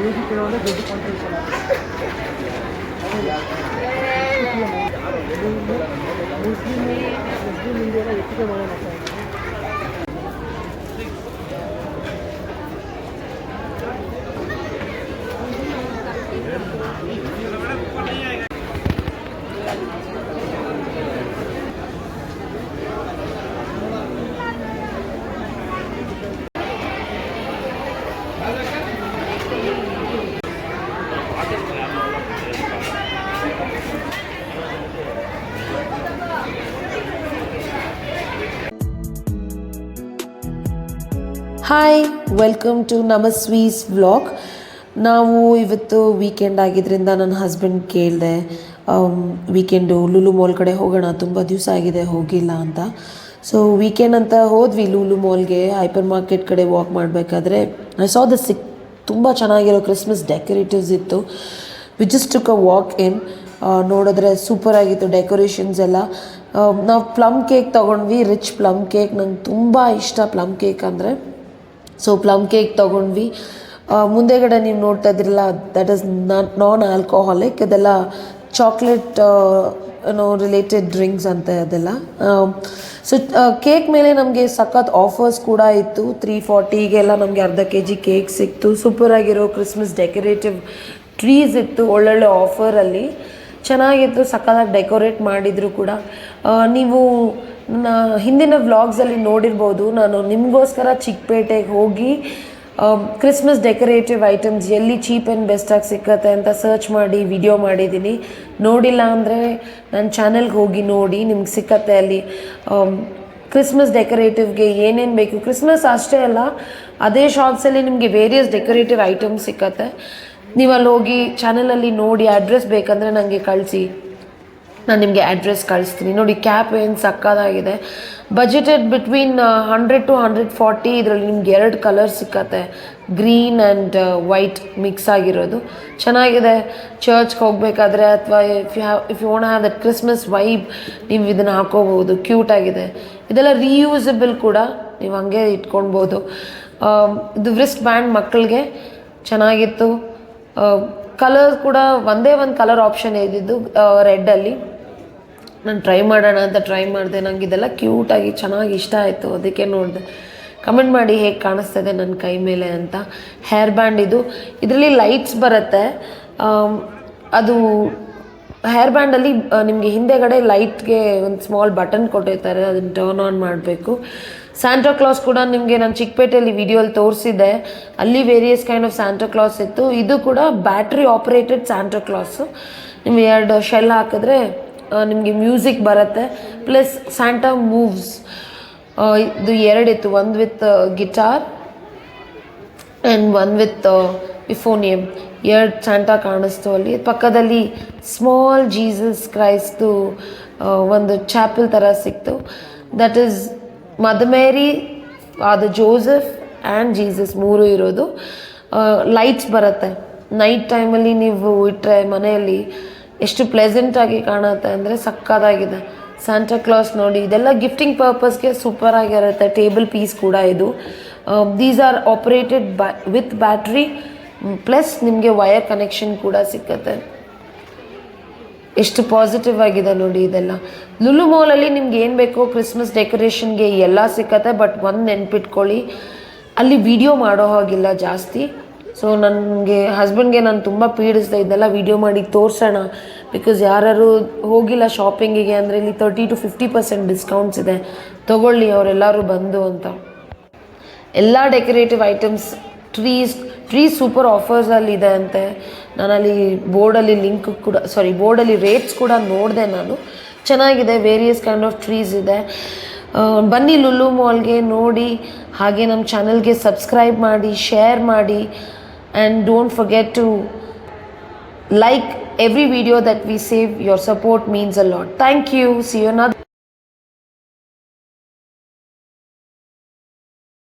Music ಇರೋದೇ ದೊಡ್ಡ contribution Muslim ಇಂಡಿಯಾನ ಹೆಚ್ಚಿಗೆ ಮಾಡೋಣ ಸರ್. ಹಾಯ್, ವೆಲ್ಕಮ್ ಟು ನಮಸ್ವೀಸ್ ವ್ಲಾಗ್. ನಾವು ಇವತ್ತು ವೀಕೆಂಡ್ ಆಗಿದ್ದರಿಂದ ನನ್ನ ಹಸ್ಬೆಂಡ್ ಕೇಳಿದೆ ವೀಕೆಂಡು ಲೂಲು ಮಾಲ್ ಕಡೆ ಹೋಗೋಣ, ತುಂಬ ದಿವಸ ಆಗಿದೆ ಹೋಗಿಲ್ಲ ಅಂತ. ಸೊ ವೀಕೆಂಡ್ ಅಂತ ಹೋದ್ವಿ ಲೂಲು ಮಾಲ್ಗೆ. ಹೈಪರ್ ಮಾರ್ಕೆಟ್ ಕಡೆ ವಾಕ್ ಮಾಡಬೇಕಾದ್ರೆ ಐ ಸಾ ದ ತುಂಬ ಚೆನ್ನಾಗಿರೋ ಕ್ರಿಸ್ಮಸ್ ಡೆಕೋರೇಟಿವ್ಸ್ ಇತ್ತು. We just took a walk in. ನೋಡಿದ್ರೆ ಸೂಪರಾಗಿತ್ತು ಡೆಕೋರೇಷನ್ಸ್ ಎಲ್ಲ. ನಾವು ಪ್ಲಮ್ ಕೇಕ್ ತೊಗೊಂಡ್ವಿ, ರಿಚ್ ಪ್ಲಮ್ ಕೇಕ್. ನಂಗೆ ತುಂಬ ಇಷ್ಟ ಪ್ಲಮ್ ಕೇಕ್ ಅಂದರೆ. ಸೊ ಪ್ಲಮ್ ಕೇಕ್ ತೊಗೊಂಡ್ವಿ. ಮುಂದೆಗಡೆ ನೀವು ನೋಡ್ತಾ ಇದ್ದಿರಲ್ಲ, ದಟ್ ಈಸ್ ನಾನ್ ಆಲ್ಕೋಹಾಲಿಕ್. ಇದೆಲ್ಲ ಚಾಕ್ಲೇಟ್ ರಿಲೇಟೆಡ್ ಡ್ರಿಂಕ್ಸ್ ಅಂತ ಅದೆಲ್ಲ. ಸೊ ಕೇಕ್ ಮೇಲೆ ನಮಗೆ ಸಖತ್ ಆಫರ್ಸ್ ಕೂಡ ಇತ್ತು. 340ಗೆಲ್ಲ ನಮಗೆ ಅರ್ಧ kg ಕೇಕ್ ಸಿಕ್ತು. ಸೂಪರಾಗಿರೋ ಕ್ರಿಸ್ಮಸ್ ಡೆಕೋರೇಟಿವ್ ಟ್ರೀಸ್ ಇತ್ತು, ಒಳ್ಳೊಳ್ಳೆ ಆಫರಲ್ಲಿ ಚೆನ್ನಾಗಿತ್ತು. ಸಖತ್ತಾಗಿ ಡೆಕೋರೇಟ್ ಮಾಡಿದರು ಕೂಡ. ನೀವು ನನ್ನ ಹಿಂದಿನ ವ್ಲಾಗ್ಸಲ್ಲಿ ನೋಡಿರ್ಬೋದು, ನಾನು ನಿಮಗೋಸ್ಕರ ಚಿಕ್ಕಪೇಟೆಗೆ ಹೋಗಿ ಕ್ರಿಸ್ಮಸ್ ಡೆಕೋರೇಟಿವ್ ಐಟಮ್ಸ್ ಎಲ್ಲಿ ಚೀಪ್ ಆ್ಯಂಡ್ ಬೆಸ್ಟಾಗಿ ಸಿಕ್ಕತ್ತೆ ಅಂತ ಸರ್ಚ್ ಮಾಡಿ ವಿಡಿಯೋ ಮಾಡಿದ್ದೀನಿ. ನೋಡಿಲ್ಲ ಅಂದರೆ ನನ್ನ ಚಾನಲ್ಗೆ ಹೋಗಿ ನೋಡಿ, ನಿಮ್ಗೆ ಸಿಕ್ಕತ್ತೆ ಅಲ್ಲಿ. ಕ್ರಿಸ್ಮಸ್ ಡೆಕೋರೇಟಿವ್ಗೆ ಏನೇನು ಬೇಕು, ಕ್ರಿಸ್ಮಸ್ ಅಷ್ಟೇ ಅಲ್ಲ, ಅದೇ ಶಾಪ್ಸಲ್ಲಿ ನಿಮಗೆ ವೇರಿಯಸ್ ಡೆಕೋರೇಟಿವ್ ಐಟಮ್ಸ್ ಸಿಕ್ಕತ್ತೆ. ನೀವು ಅಲ್ಲಿ ಹೋಗಿ ಚಾನಲಲ್ಲಿ ನೋಡಿ, ಅಡ್ರೆಸ್ ಬೇಕಂದರೆ ನನಗೆ ಕಳಿಸಿ, ನಾನು ನಿಮಗೆ ಅಡ್ರೆಸ್ ಕಳಿಸ್ತೀನಿ. ನೋಡಿ, ಕ್ಯಾಪ್ ಏನು ಸಕ್ಕತ್ತಾಗಿದೆ. Budgeted between 100 to 140. ಇದರಲ್ಲಿ ನಿಮ್ಗೆ 2 ಕಲರ್ ಸಿಕ್ಕತ್ತೆ, ಗ್ರೀನ್ ಆ್ಯಂಡ್ ವೈಟ್ ಮಿಕ್ಸ್ ಆಗಿರೋದು. ಚೆನ್ನಾಗಿದೆ. ಚರ್ಚ್ಗೆ ಹೋಗಬೇಕಾದ್ರೆ ಅಥವಾ if you want have that Christmas vibe, ನೀವು ಇದನ್ನು ಹಾಕೋಬೋದು. ಕ್ಯೂಟಾಗಿದೆ. ಇದೆಲ್ಲ ರೀಯೂಸಬಲ್ ಕೂಡ, ನೀವು ಹಾಗೆ ಇಟ್ಕೊಳ್ಬೋದು. ಇದು ವ್ರಿಸ್ಟ್ ಬ್ಯಾಂಡ್ ಮಕ್ಕಳಿಗೆ ಚೆನ್ನಾಗಿತ್ತು. ಕಲರ್ ಕೂಡ ಒಂದೇ ಒಂದು ಕಲರ್ ಆಪ್ಷನ್ ಇದ್ದಿದ್ದು ರೆಡ್ಡಲ್ಲಿ. ನಾನು ಟ್ರೈ ಮಾಡೋಣ ಅಂತ ಟ್ರೈ ಮಾಡಿದೆ. ನನಗೆ ಇದೆಲ್ಲ ಕ್ಯೂಟಾಗಿ ಚೆನ್ನಾಗಿ ಇಷ್ಟ ಆಯಿತು, ಅದಕ್ಕೆ ನೋಡಿದೆ. ಕಮೆಂಟ್ ಮಾಡಿ ಹೇಗೆ ಕಾಣಿಸ್ತದೆ ನನ್ನ ಕೈ ಮೇಲೆ ಅಂತ. ಹೇರ್ ಬ್ಯಾಂಡ್ ಇದು, ಇದರಲ್ಲಿ ಲೈಟ್ಸ್ ಬರುತ್ತೆ. ಅದು ಹೇರ್ ಬ್ಯಾಂಡಲ್ಲಿ ನಿಮಗೆ ಹಿಂದೆಗಡೆ ಲೈಟ್ಗೆ ಒಂದು ಸ್ಮಾಲ್ ಬಟನ್ ಕೊಟ್ಟಿರ್ತಾರೆ, ಅದನ್ನು ಟರ್ನ್ ಆನ್ ಮಾಡಬೇಕು. ಸ್ಯಾಂಟಾ ಕ್ಲಾಸ್ ಕೂಡ ನಿಮಗೆ ನಾನು ಚಿಕ್ಕಪೇಟೆಯಲ್ಲಿ ವಿಡಿಯೋಲ್ಲಿ ತೋರಿಸಿದ್ದೆ. ಅಲ್ಲಿ various kind of Santa class ಇತ್ತು. ಇದು ಕೂಡ ಬ್ಯಾಟ್ರಿ ಆಪ್ರೇಟೆಡ್ ಸ್ಯಾಂಟಾ ಕ್ಲಾಸು. ನಿಮಗೆ 2 ಶೆಲ್ ಹಾಕಿದ್ರೆ ನಿಮಗೆ ಮ್ಯೂಸಿಕ್ ಬರುತ್ತೆ, ಪ್ಲಸ್ ಸ್ಯಾಂಟಾ ಮೂವ್ಸ್. ಇದು 2 ಇತ್ತು, ಒಂದು with guitar and one with euphonium. 2 Santa ಕಾಣಿಸ್ತು ಅಲ್ಲಿ. ಪಕ್ಕದಲ್ಲಿ ಸ್ಮಾಲ್ ಜೀಸಸ್ ಕ್ರೈಸ್ತು ಒಂದು ಚಾಪಲ್ ಥರ ಸಿಕ್ತು. ದಟ್ ಈಸ್ ಮದರ್ ಮೇರಿ, ಅದು ಜೋಸೆಫ್ ಆ್ಯಂಡ್ ಜೀಸಸ್ 3 ಇರೋದು. ಲೈಟ್ಸ್ ಬರುತ್ತೆ. ನೈಟ್ ಟೈಮಲ್ಲಿ ನೀವು ಇಟ್ಟರೆ ಮನೆಯಲ್ಲಿ ಎಷ್ಟು ಪ್ಲೆಸೆಂಟಾಗಿ ಕಾಣುತ್ತೆ ಅಂದರೆ ಸಕ್ಕತ್ತಾಗಿದೆ. ಸ್ಯಾಂಟಾ ಕ್ಲಾಸ್ ನೋಡಿ, ಇದೆಲ್ಲ ಗಿಫ್ಟಿಂಗ್ ಪರ್ಪಸ್ಗೆ ಸೂಪರಾಗಿರುತ್ತೆ. ಟೇಬಲ್ ಪೀಸ್ ಕೂಡ ಇದು. These are operated with battery, plus ನಿಮಗೆ ವಯರ್ ಕನೆಕ್ಷನ್ ಕೂಡ ಸಿಕ್ಕತ್ತೆ. ಎಷ್ಟು ಪಾಸಿಟಿವ್ ಆಗಿದೆ ನೋಡಿ ಇದೆಲ್ಲ. ಲುಲು ಮಾಲಲ್ಲಿ ನಿಮ್ಗೆ ಏನು ಬೇಕೋ ಕ್ರಿಸ್ಮಸ್ ಡೆಕೋರೇಷನ್ಗೆ ಎಲ್ಲ ಸಿಕ್ಕತ್ತೆ. ಬಟ್ ಒಂದು ನೆನ್ಪಿಟ್ಕೊಳ್ಳಿ, ಅಲ್ಲಿ ವಿಡಿಯೋ ಮಾಡೋ ಹಾಗಿಲ್ಲ ಜಾಸ್ತಿ. ಸೊ ನನಗೆ ಹಸ್ಬೆಂಡ್ಗೆ ನಾನು ತುಂಬ ಪೀಡಿಸ್ದೆ, ಇದೆಲ್ಲ ವಿಡಿಯೋ ಮಾಡಿ ತೋರಿಸೋಣ, ಬಿಕಾಸ್ ಯಾರು ಹೋಗಿಲ್ಲ ಶಾಪಿಂಗಿಗೆ ಅಂದರೆ ಇಲ್ಲಿ 30 to 50% ಡಿಸ್ಕೌಂಟ್ಸ್ ಇದೆ, ತೊಗೊಳ್ಳಿ ಅವರೆಲ್ಲರೂ ಬಂದು ಅಂತ. ಎಲ್ಲ ಡೆಕೋರೇಟಿವ್ ಐಟಮ್ಸ್, ಟ್ರೀಸ್ ಸೂಪರ್ ಆಫರ್ಸಲ್ಲಿ ಇದೆ ಅಂತೆ. ನಾನಲ್ಲಿ ಬೋರ್ಡಲ್ಲಿ ಬೋರ್ಡಲ್ಲಿ ರೇಟ್ಸ್ ಕೂಡ ನೋಡಿದೆ ನಾನು. ಚೆನ್ನಾಗಿದೆ. ವೇರಿಯಸ್ ಕೈಂಡ್ ಆಫ್ ಟ್ರೀಸ್ ಇದೆ. ಬನ್ನಿ ಲುಲು ಮಾಲ್ಗೆ ನೋಡಿ. ಹಾಗೆ ನಮ್ಮ ಚಾನಲ್ಗೆ ಸಬ್ಸ್ಕ್ರೈಬ್ ಮಾಡಿ, ಶೇರ್ ಮಾಡಿ, and don't forget to like every video that we save. Your support means a lot. Thank you. See you another